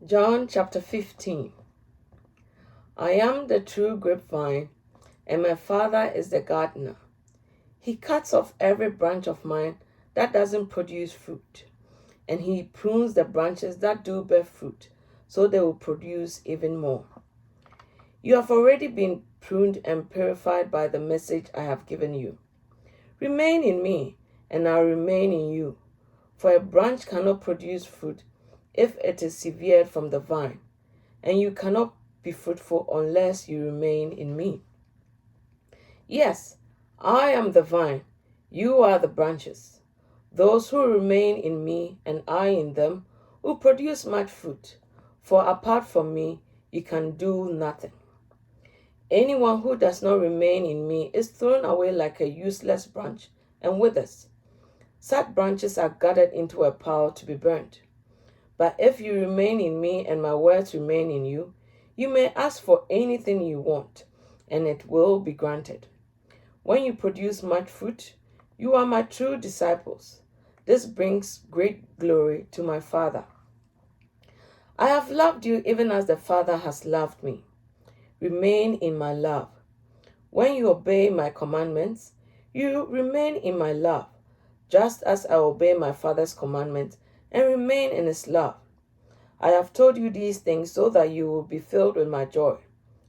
John chapter 15. I am the true grapevine, and my Father is the gardener. He cuts off every branch of mine that doesn't produce fruit, and he prunes the branches that do bear fruit, so they will produce even more. You have already been pruned and purified by the message I have given you. Remain in me, and I'll remain in you. For a branch cannot produce fruit if it is severed from the vine, and you cannot be fruitful unless you remain in me. Yes, I am the vine, you are the branches. Those who remain in me and I in them will produce much fruit, for apart from me you can do nothing. Anyone who does not remain in me is thrown away like a useless branch and withers. Such branches are gathered into a pile to be burned. But if you remain in me and my words remain in you, you may ask for anything you want, and it will be granted. When you produce much fruit, you are my true disciples. This brings great glory to my Father. I have loved you even as the Father has loved me. Remain in my love. When you obey my commandments, you remain in my love, just as I obey my Father's commandments and remain in his love. I have told you these things so that you will be filled with my joy.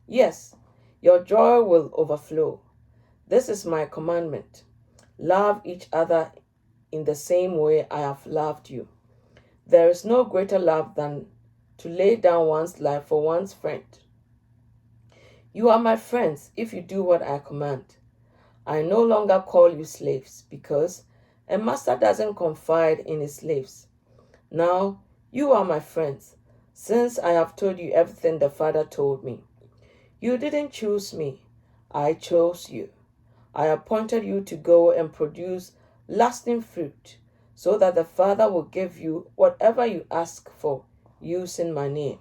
Yes, your joy will overflow. This is my commandment. Love each other in the same way I have loved you. There is no greater love than to lay down one's life for one's friend. You are my friends if you do what I command. I no longer call you slaves because a master doesn't confide in his slaves. Now, you are my friends, since I have told you everything the Father told me. You didn't choose me, I chose you. I appointed you to go and produce lasting fruit, so that the Father will give you whatever you ask for using my name.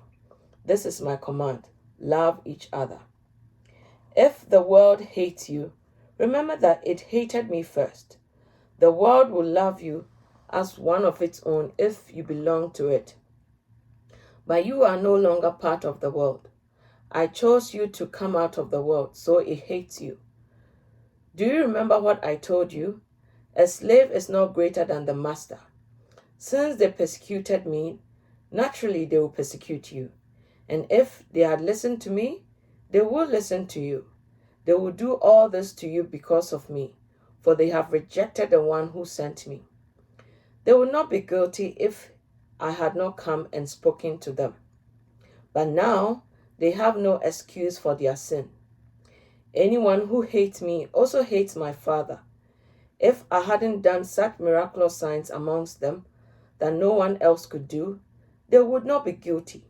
This is my command. Love each other. If the world hates you, remember that it hated me first. The world will love you as one of its own if you belong to it. But you are no longer part of the world. I chose you to come out of the world, so it hates you. Do you remember what I told you? A slave is not greater than the master. Since they persecuted me, naturally they will persecute you. And if they had listened to me, they will listen to you. They will do all this to you because of me, for they have rejected the one who sent me. They would not be guilty if I had not come and spoken to them. But now they have no excuse for their sin. Anyone who hates me also hates my Father. If I hadn't done such miraculous signs amongst them that no one else could do, they would not be guilty.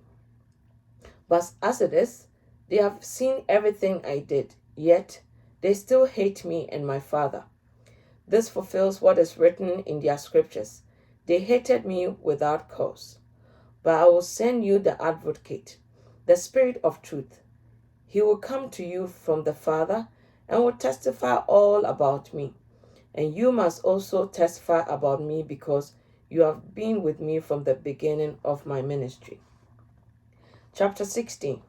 But as it is, they have seen everything I did, yet they still hate me and my Father. This fulfills what is written in their scriptures. They hated me without cause. But I will send you the advocate, the Spirit of truth. He will come to you from the Father and will testify all about me. And you must also testify about me because you have been with me from the beginning of my ministry. Chapter 16.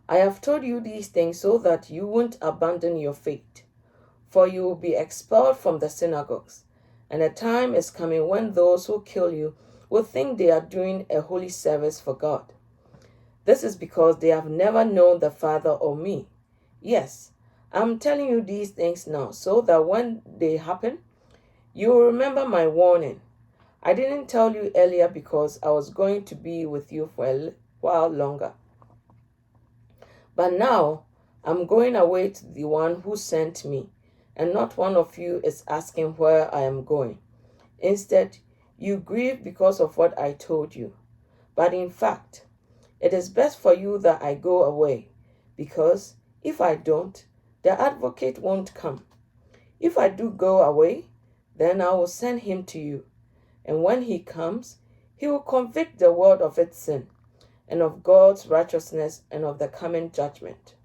I have told you these things so that you won't abandon your faith, for you will be expelled from the synagogues, and a time is coming when those who kill you will think they are doing a holy service for God. This is because they have never known the Father or me. Yes, I'm telling you these things now so that when they happen, you will remember my warning. I didn't tell you earlier because I was going to be with you for a while longer. But now I'm going away to the one who sent me, and not one of you is asking where I am going. Instead, you grieve because of what I told you. But in fact, it is best for you that I go away, because if I don't, the advocate won't come. If I do go away, then I will send him to you. And when he comes, he will convict the world of its sin, and of God's righteousness, and of the coming judgment.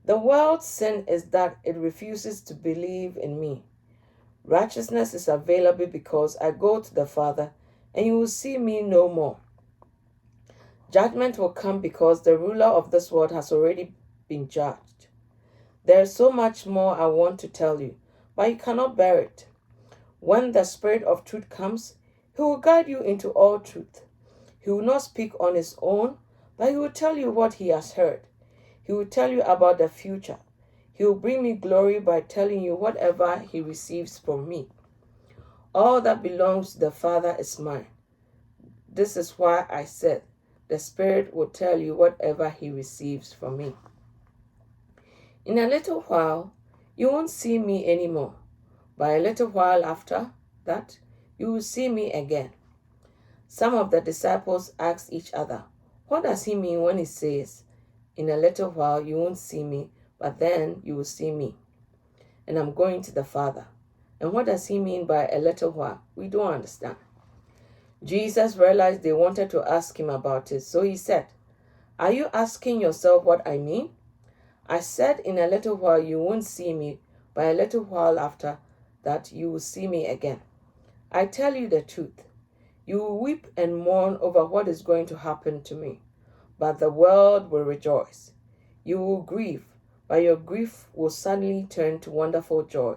The world's sin is that it refuses to believe in me. Righteousness is available because I go to the Father, and you will see me no more. Judgment will come because the ruler of this world has already been judged. There is so much more I want to tell you, but you cannot bear it. When the Spirit of truth comes, he will guide you into all truth. He will not speak on his own, but he will tell you what he has heard. He will tell you about the future. He will bring me glory by telling you whatever he receives from me. All that belongs to the Father is mine. This is why I said, the Spirit will tell you whatever he receives from me. In a little while, you won't see me anymore. By a little while after that, you will see me again. Some of the disciples asked each other, what does he mean when he says, in a little while you won't see me, but then you will see me, and I'm going to the Father? And what does he mean by a little while? We don't understand. Jesus realized they wanted to ask him about it, so he said, are you asking yourself what I mean? I said in a little while you won't see me, but a little while after that you will see me again. I tell you the truth. You will weep and mourn over what is going to happen to me, but the world will rejoice. You will grieve, but your grief will suddenly turn to wonderful joy.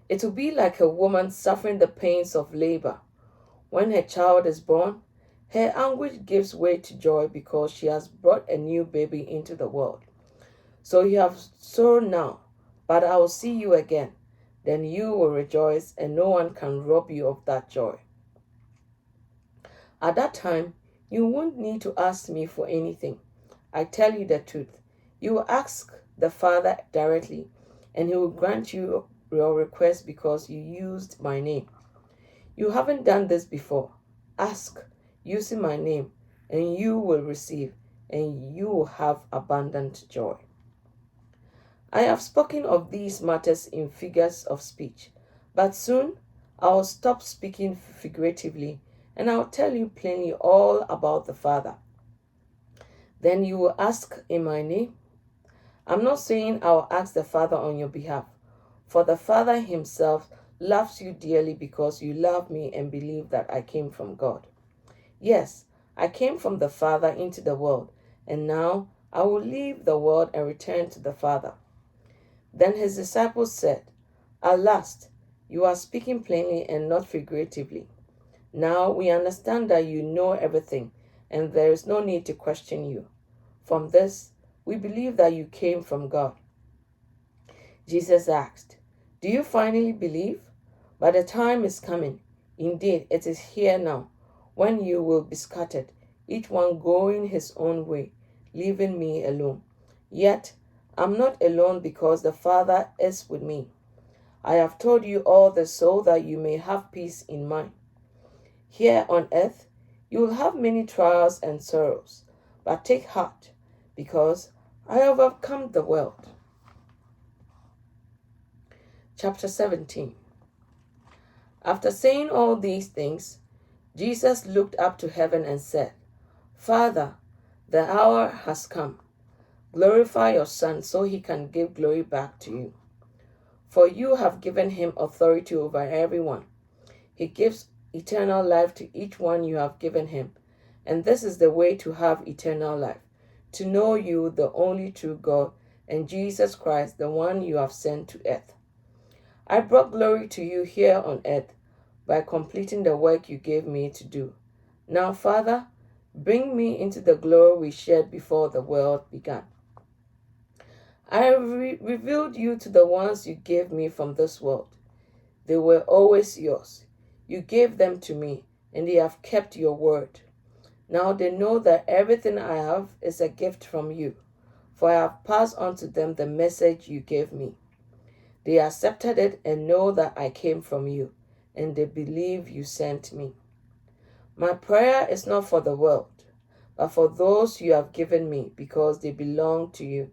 It will be like a woman suffering the pains of labor. When her child is born, her anguish gives way to joy because she has brought a new baby into the world. So you have sorrow now, but I will see you again. Then you will rejoice, and no one can rob you of that joy. At that time, you won't need to ask me for anything. I tell you the truth. You will ask the Father directly, and he will grant you your request because you used my name. You haven't done this before. Ask using my name, and you will receive, and you will have abundant joy. I have spoken of these matters in figures of speech, but soon I will stop speaking figuratively, and I will tell you plainly all about the Father. Then you will ask in my name. I'm not saying I will ask the Father on your behalf, for the Father himself loves you dearly because you love me and believe that I came from God. Yes, I came from the Father into the world, and now I will leave the world and return to the Father. Then his disciples said, at last, you are speaking plainly and not figuratively. Now we understand that you know everything, and there is no need to question you. From this, we believe that you came from God. Jesus asked, do you finally believe? But the time is coming. Indeed, it is here now, when you will be scattered, each one going his own way, leaving me alone. Yet, I'm not alone because the Father is with me. I have told you all this so that you may have peace in mind. Here on earth, you will have many trials and sorrows, but take heart, because I have overcome the world. Chapter 17. After saying all these things, Jesus looked up to heaven and said, Father, the hour has come. Glorify your Son so he can give glory back to you. For you have given him authority over everyone. He gives eternal life to each one you have given him. And this is the way to have eternal life, to know you, the only true God, and Jesus Christ, the one you have sent to earth. I brought glory to you here on earth by completing the work you gave me to do. Now, Father, bring me into the glory we shared before the world began. I revealed you to the ones you gave me from this world. They were always yours. You gave them to me, and they have kept your word. Now they know that everything I have is a gift from you, for I have passed on to them the message you gave me. They accepted it and know that I came from you, and they believe you sent me. My prayer is not for the world, but for those you have given me, because they belong to you.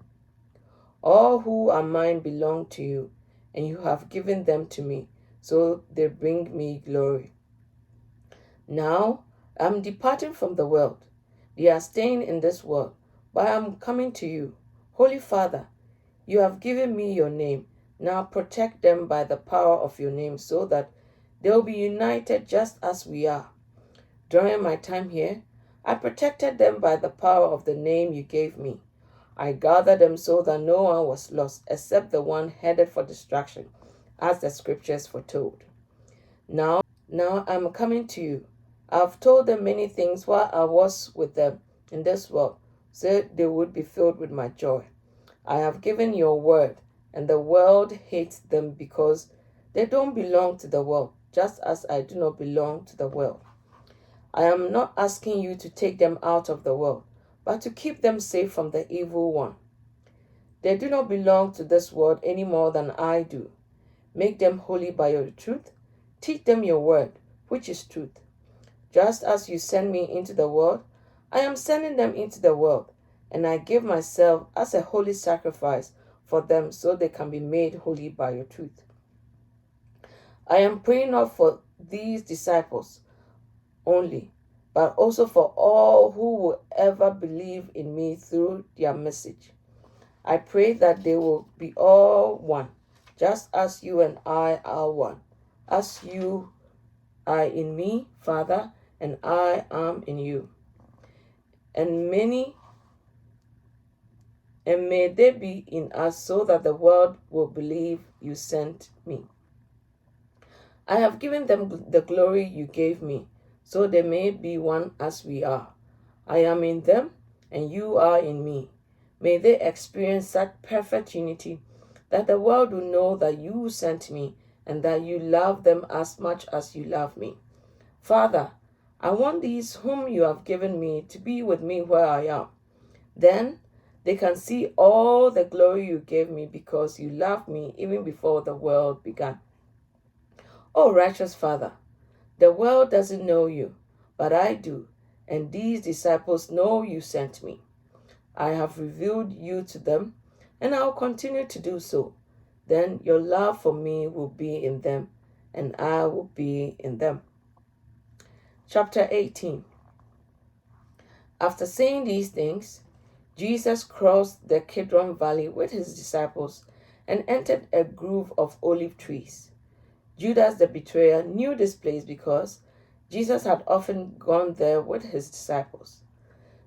All who are mine belong to you, and you have given them to me, so they bring me glory. Now I am departing from the world. They are staying in this world, but I am coming to you. Holy Father, you have given me your name. Now protect them by the power of your name, so that they will be united just as we are. During my time here, I protected them by the power of the name you gave me. I gathered them so that no one was lost except the one headed for destruction, as the scriptures foretold. Now I'm coming to you. I've told them many things while I was with them in this world, so they would be filled with my joy. I have given your word, and the world hates them because they don't belong to the world, just as I do not belong to the world. I am not asking you to take them out of the world, but to keep them safe from the evil one. They do not belong to this world any more than I do. Make them holy by your truth. Teach them your word, which is truth. Just as you send me into the world, I am sending them into the world, and I give myself as a holy sacrifice for them so they can be made holy by your truth. I am praying not for these disciples only, but also for all who will ever believe in me through their message. I pray that they will be all one, just as you and I are one, as you are in me, Father, and I am in you. And may they be in us so that the world will believe you sent me. I have given them the glory you gave me, so they may be one as we are. I am in them, and you are in me. May they experience such perfect unity that the world will know that you sent me and that you love them as much as you love me. Father, I want these whom you have given me to be with me where I am. Then they can see all the glory you gave me because you loved me even before the world began. Oh, righteous Father, the world doesn't know you, but I do, and these disciples know you sent me. I have revealed you to them, and I will continue to do so. Then your love for me will be in them, and I will be in them. Chapter 18. After saying these things, Jesus crossed the Kidron Valley with his disciples and entered a grove of olive trees. Judas the betrayer knew this place because Jesus had often gone there with his disciples.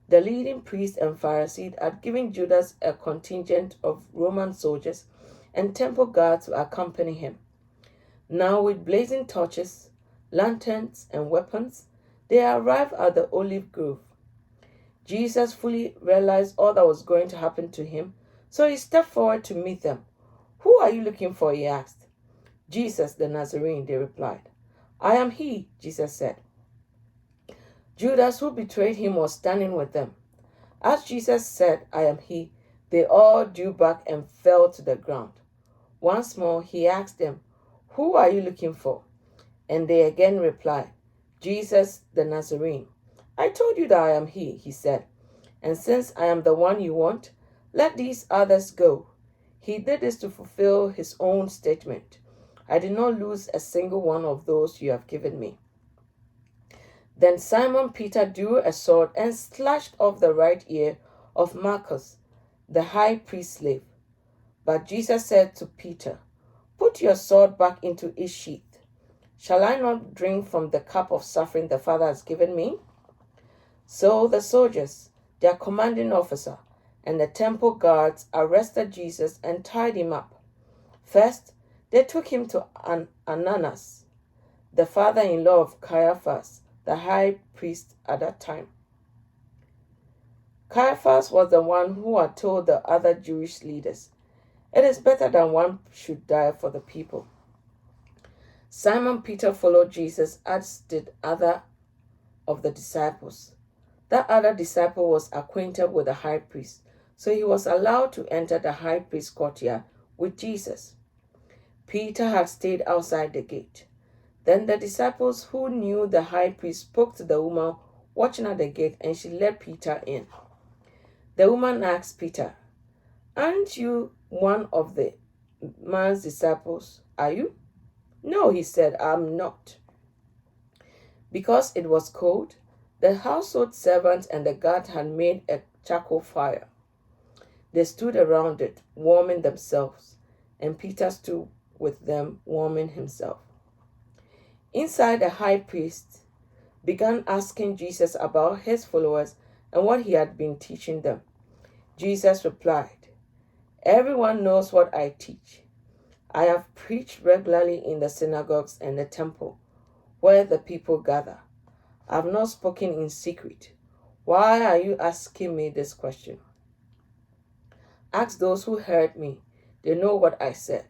The leading priests and Pharisees had given Judas a contingent of Roman soldiers and temple guards to accompany him. Now, with blazing torches, lanterns, and weapons, they arrived at the olive grove. Jesus fully realized all that was going to happen to him, so he stepped forward to meet them. "Who are you looking for?" he asked. "Jesus the Nazarene," they replied. "I am he," Jesus said. Judas, who betrayed him, was standing with them. As Jesus said, "I am he," they all drew back and fell to the ground. Once more, he asked them, "Who are you looking for?" And they again replied, "Jesus the Nazarene." "I told you that I am he said. "And since I am the one you want, let these others go." He did this to fulfill his own statement. "I did not lose a single one of those you have given me." Then Simon Peter drew a sword and slashed off the right ear of Malchus, the high priest's slave. But Jesus said to Peter, "Put your sword back into its sheath. Shall I not drink from the cup of suffering the Father has given me?" So the soldiers, their commanding officer, and the temple guards arrested Jesus and tied him up. First, they took him to Annas, the father-in-law of Caiaphas, the high priest at that time. Caiaphas was the one who had told the other Jewish leaders, "It is better that one should die for the people." Simon Peter followed Jesus, as did other of the disciples. That other disciple was acquainted with the high priest, so he was allowed to enter the high priest's courtyard with Jesus. Peter had stayed outside the gate. Then the disciples who knew the high priest spoke to the woman watching at the gate, and she let Peter in. The woman asked Peter, "Aren't you one of the man's disciples, are you?" "No," he said, "I'm not." Because it was cold, the household servants and the guard had made a charcoal fire. They stood around it, warming themselves, and Peter stood with them, warming himself. Inside the high priest, began asking Jesus about his followers and what he had been teaching them. Jesus replied, "Everyone knows what I teach. I have preached regularly in the synagogues and the temple, where the people gather. I have not spoken in secret. Why are you asking me this question? Ask those who heard me. They know what I said."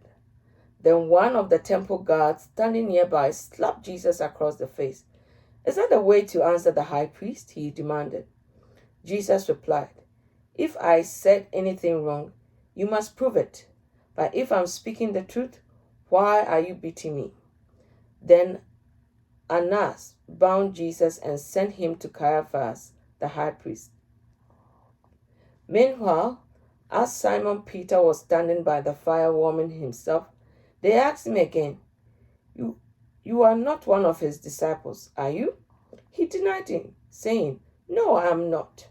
Then one of the temple guards standing nearby slapped Jesus across the face. "Is that the way to answer the high priest?" he demanded. Jesus replied, "If I said anything wrong, you must prove it. But if I'm speaking the truth, why are you beating me?" Then Annas bound Jesus and sent him to Caiaphas, the high priest. Meanwhile, as Simon Peter was standing by the fire warming himself, they asked him again, You are not one of his disciples, are you?" He denied it, saying, "No, I am not."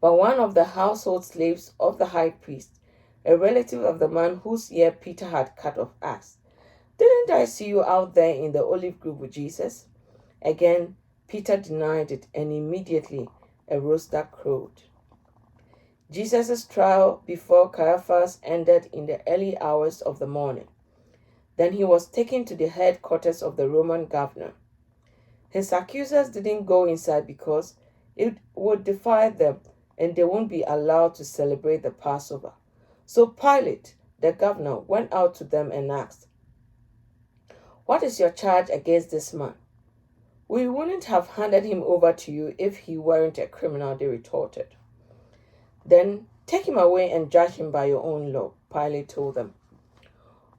But one of the household slaves of the high priest, a relative of the man whose ear Peter had cut off, asked, "Didn't I see you out there in the olive grove with Jesus?" Again, Peter denied it, and immediately a rooster crowed. Jesus' trial before Caiaphas ended in the early hours of the morning. Then he was taken to the headquarters of the Roman governor. His accusers didn't go inside because it would defy them and they won't be allowed to celebrate the Passover. So Pilate, the governor, went out to them and asked, "What is your charge against this man?" "We wouldn't have handed him over to you if he weren't a criminal," they retorted. "Then take him away and judge him by your own law," Pilate told them.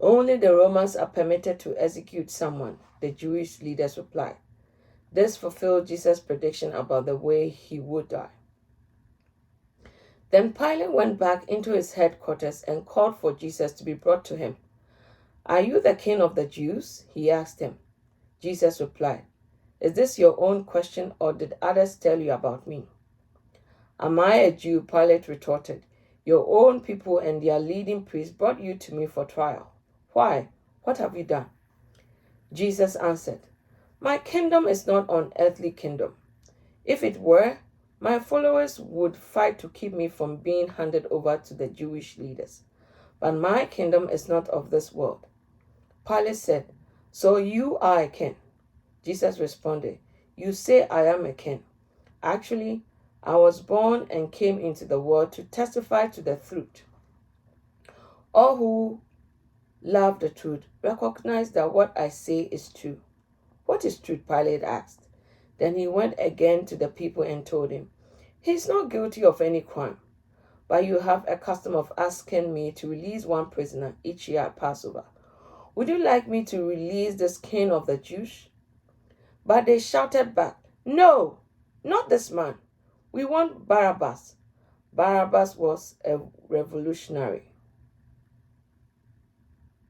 "Only the Romans are permitted to execute someone," the Jewish leaders replied. This fulfilled Jesus' prediction about the way he would die. Then Pilate went back into his headquarters and called for Jesus to be brought to him. "Are you the king of the Jews?" he asked him. Jesus replied, "Is this your own question, or did others tell you about me?" "Am I a Jew?" Pilate retorted. "Your own people and their leading priests brought you to me for trial. Why? What have you done?" Jesus answered, "My kingdom is not an earthly kingdom. If it were, my followers would fight to keep me from being handed over to the Jewish leaders. But my kingdom is not of this world." Pilate said, "So you are a king?" Jesus responded, "You say I am a king. Actually, I was born and came into the world to testify to the truth. All who love the truth recognize that what I say is true." "What is truth?" Pilate asked. Then he went again to the people and told him, "He is not guilty of any crime. But you have a custom of asking me to release one prisoner each year at Passover. Would you like me to release this king of the Jews?" But they shouted back, "No, not this man. We want Barabbas." Barabbas was a revolutionary.